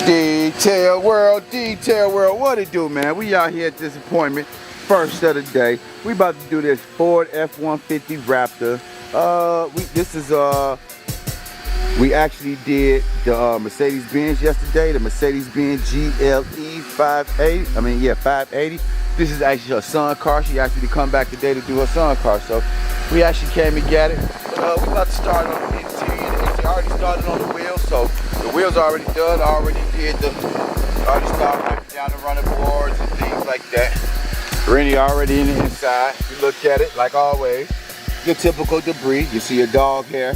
Detail World, what it do, man? We out here at this appointment, first of the day. We about to do this Ford F-150 Raptor. We actually did the Mercedes-Benz yesterday, the Mercedes-Benz GLE 580. This is actually her son car. She actually come back today to do her son car, so we actually came and got it. We about to start on the interior. It's already started on the wheels, so the wheels are already done. Already started ripping down the running boards and things like that. Rennie already in the inside. You look at it like always. Your typical debris. You see your dog hair.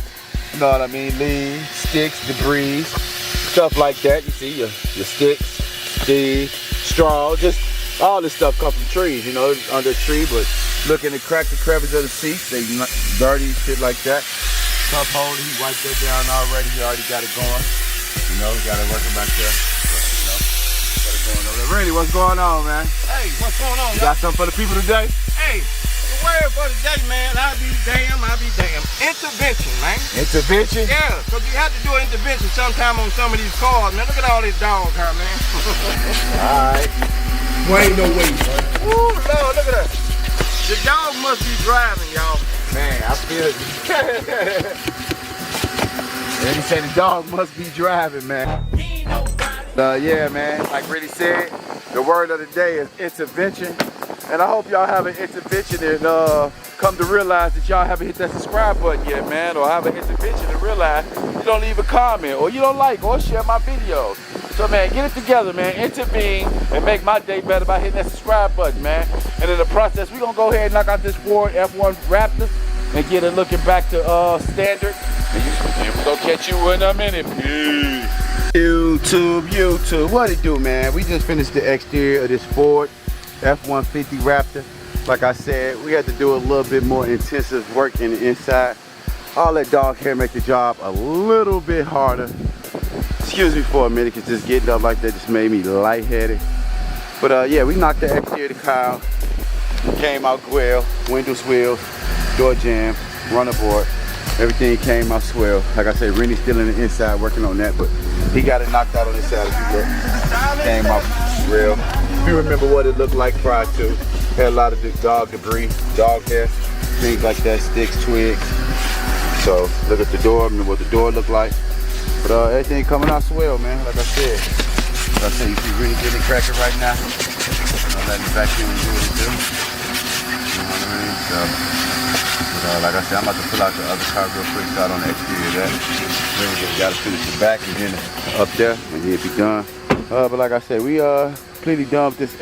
You know what I mean? Leaves, sticks, debris, stuff like that. You see your sticks, the straw, just all this stuff comes from trees. You know, it's under a tree, but looking to crack the crevice of the seats, they dirty shit like that. Cup holder, he wiped that down already. He already got it going. You know, got it working back there. But, you know, got it going over there. Randy, what's going on, man? Hey, what's going on, You got something for the people today? Hey, the word for the day, man, I be damn. Intervention, man. Intervention? Yeah, because you have to do an intervention sometime on some of these cars, man. Look at all these dogs here, man. Alright. Well, ain't no way, man. Ooh, Lord, look at that. The dog must be driving, y'all. Man, I feel it. And he said the dog must be driving, man. Yeah, man, like Rennie said, the word of the day is intervention. And I hope y'all have an intervention and come to realize that y'all haven't hit that subscribe button yet, man, or have an intervention and realize you don't leave a comment, or you don't like, or share my videos. So, man, get it together, man. Intervene and make my day better by hitting that subscribe button, man. And in the process, we're gonna go ahead and knock out this Ford F-1 Raptor and get it looking back to standard. And we're gonna catch you in a minute. Peace. YouTube, what it do, man? We just finished the exterior of this Ford F-150 Raptor. Like I said, we had to do a little bit more intensive work in the inside. All that dog hair make the job a little bit harder. Excuse me for a minute, because just getting up like that just made me lightheaded. But yeah, we knocked the exterior of the car out. Came out well, windows, wheels, door jam, runner board. Everything came out swell. Like I said, Rennie's still in the inside working on that, but he got it knocked out on this side if you look. Came out real. If you remember what it looked like prior to, had a lot of dog debris, dog hair, things like that, sticks, twigs. So look at the door, remember what the door looked like. But everything coming out swell, man, like I said. Like I said, you see Rennie getting cracking right now. I'm letting the vacuum do what it do. You know what I mean? So, but, like I said, I'm about to pull out the other car real quick, start on the exterior of that. Then we just gotta finish the back and then up there, and he'll be done. But like I said, we completely done with this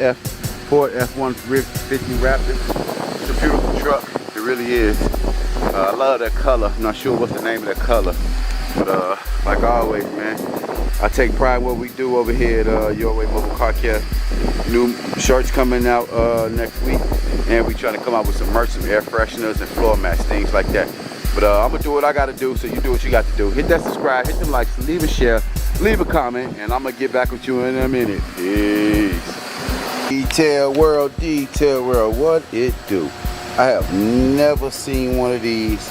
Ford F-150 Raptor. It's a beautiful truck, it really is. I love that color. I'm not sure what's the name of that color, but like always, man, I take pride in what we do over here at Your Way Mobile Car Care. New shirts coming out next week, and we trying to come out with some merch, some air fresheners and floor mats, things like that. But I'm gonna do what I gotta do, so you do what you got to do. Hit that subscribe, hit them likes, leave a share, leave a comment, and I'm gonna get back with you in a minute. Peace. Detail World, what it do? I have never seen one of these.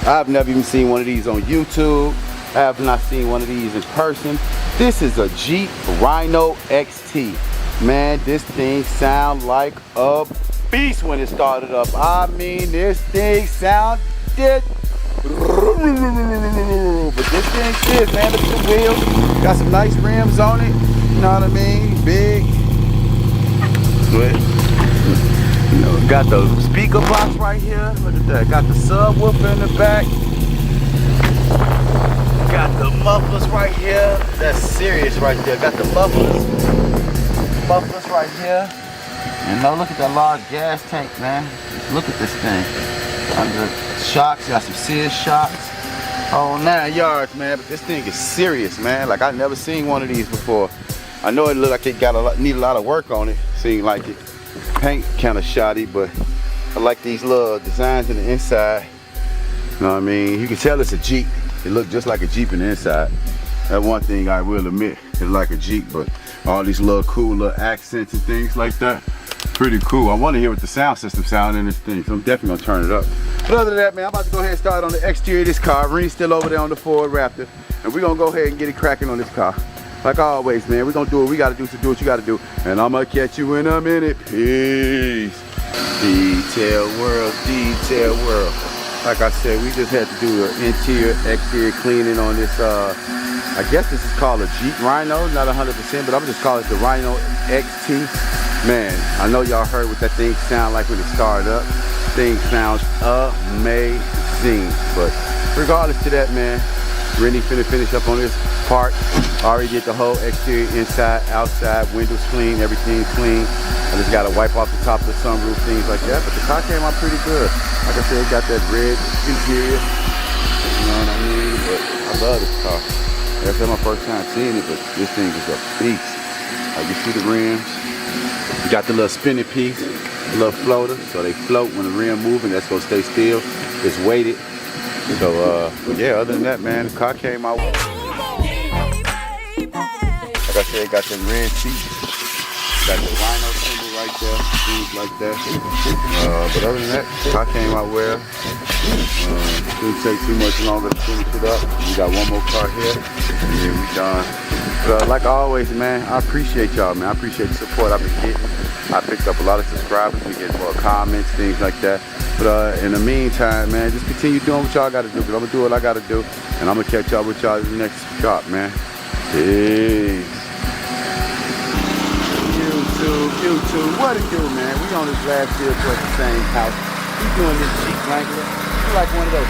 I've never even seen one of these on YouTube. I have not seen one of these in person. This is a Jeep Rhino XT. Man, this thing sound like a beast when it started up. I mean, this thing sounded, but this thing is, man, look at the wheels. Got some nice rims on it. You know what I mean? Big. Good. You know, got the speaker box right here. Look at that. Got the subwoofer in the back. Got the mufflers right here. That's serious right there. Got the mufflers right here. And now look at that large gas tank, man. Just look at this thing. Under shocks, got some Sears shocks. Oh, 9 yards, man. But this thing is serious, man. Like I never seen one of these before. I know it look like it got need a lot of work on it. Seemed like it. Paint kind of shoddy, but I like these little designs in the inside. You know what I mean? You can tell it's a Jeep. It looked just like a Jeep in the inside. That one thing I will admit, it's like a Jeep, but all these little cool little accents and things like that, pretty cool. I want to hear what the sound system sound in this thing, so I'm definitely gonna turn it up. But other than that, man, I'm about to go ahead and start on the exterior of this car. Rennie's still over there on the Ford Raptor, and we're gonna go ahead and get it cracking on this car. like always, man, we're gonna do what we gotta do, so do what you gotta do. And I'm gonna catch you in a minute. Peace. Detail world, detail world. Like I said, we just had to do the interior, exterior cleaning on this, I guess this is called a Jeep Rhino, not 100%, but I'm just calling it the Rhino XT. Man, I know y'all heard what that thing sound like when it started up. Thing sounds amazing. But regardless to that, man, Rennie finna finish up on this part. Already did the whole exterior, inside, outside, windows clean, everything's clean. I just gotta wipe off the top of the sunroof, things like that. But the car came out pretty good. Like I said, it got that red interior. You know what I mean? But I love this car. That's my first time seeing it, but this thing is a beast. Like you see the rims. You got the little spinning piece, the little floater, so they float when the rim moving. That's gonna stay still. It's weighted. So yeah, other than that, man, the car came out. Like I said, got them red seats. Got the Rhino symbol right there, things like that. But other than that, the car came out well. Didn't take too much longer to finish it up. We got one more car here, and then we done. But like always, man, I appreciate y'all, man. I appreciate the support I've been getting. I picked up a lot of subscribers. We get more comments, things like that. But in the meantime, man, just continue doing what y'all got to do, because I'm going to do what I got to do. And I'm going to catch y'all with y'all in the next shot, man. Peace. YouTube, what it do, man? We on this last field at the same house. We doing this Jeep Wrangler. It's like one of those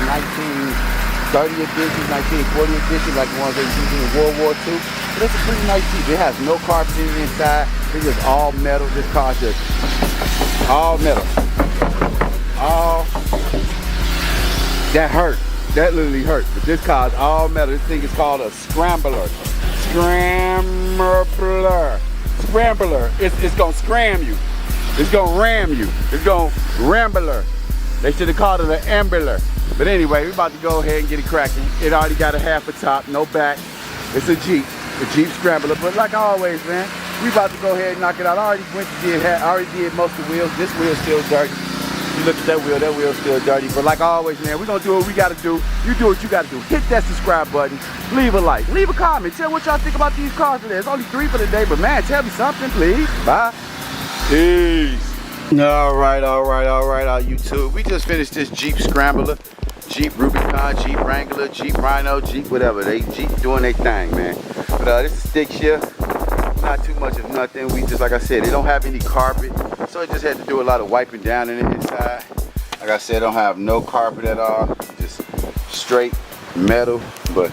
1930 editions, 1940 editions, like the ones they used in World War II. But it's a pretty nice Jeep. It has no carpet in the inside. It's just all metal. This car's just all metal. All that hurt. That literally hurt. But this car is all metal. This thing is called a scrambler. Scrambler. It's gonna scram you. It's gonna ram you. It's gonna rambler. They should have called it an ambler. But anyway, we're about to go ahead and get it cracking. It already got a half a top, no back. It's a Jeep Scrambler. But like always, man, we about to go ahead and knock it out. I already did most of the wheels. This wheel's still dirty. You look at that wheel's still dirty. But like always, man, we're gonna do what we gotta do. You do what you gotta do. Hit that subscribe button. Leave a like. Leave a comment. Tell what y'all think about these cars today. There's only 3 for the day, but man, tell me something, please. Bye. Peace. All right, YouTube. We just finished this Jeep Scrambler, Jeep Rubicon, Jeep Wrangler, Jeep Rhino, Jeep whatever. They Jeep doing their thing, man. But this is stick shift. Not too much of nothing. We just, like I said, they don't have any carpet, so I just had to do a lot of wiping down in the inside. Like I said, don't have no carpet at all. Just straight metal. But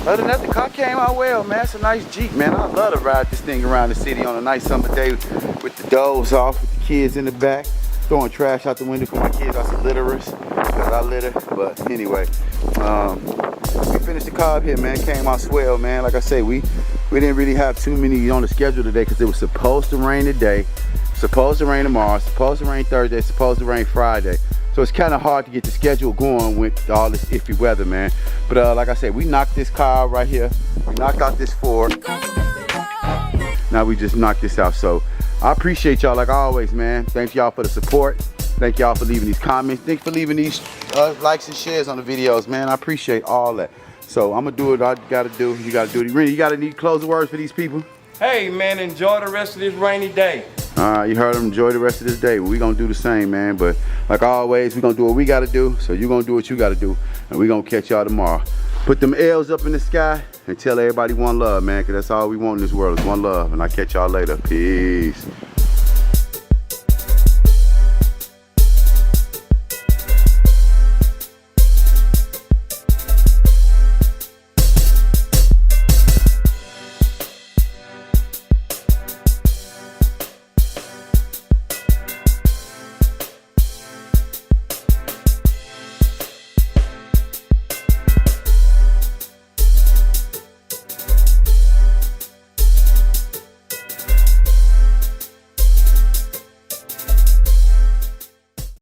other than that, the car came out well, man. It's a nice Jeep, man. I love to ride this thing around the city on a nice summer day with the doors off, with the kids in the back, throwing trash out the window for my kids. I some litterers, because I litter. But anyway, we finished the car up here, man. Came out swell, man. Like I say, we didn't really have too many on the schedule today because it was supposed to rain today, supposed to rain tomorrow, supposed to rain Thursday, supposed to rain Friday. So it's kind of hard to get the schedule going with all this iffy weather, man. But like I said, we knocked this car out right here. We knocked out this Ford. Now we just knocked this out. So I appreciate y'all like always, man. Thank y'all for the support. Thank y'all for leaving these comments. Thanks for leaving these likes and shares on the videos, man. I appreciate all that. So I'm gonna do what I gotta do. You gotta do it. Rennie, you gotta need closing words for these people. Hey man, enjoy the rest of this rainy day. You heard them. Enjoy the rest of this day. We're gonna do the same, man. But like always, we're gonna do what we gotta do. So you're gonna do what you gotta do, and we're gonna catch y'all tomorrow. Put them L's up in the sky and tell everybody one love, man. Cause that's all we want in this world is one love. And I'll catch y'all later. Peace.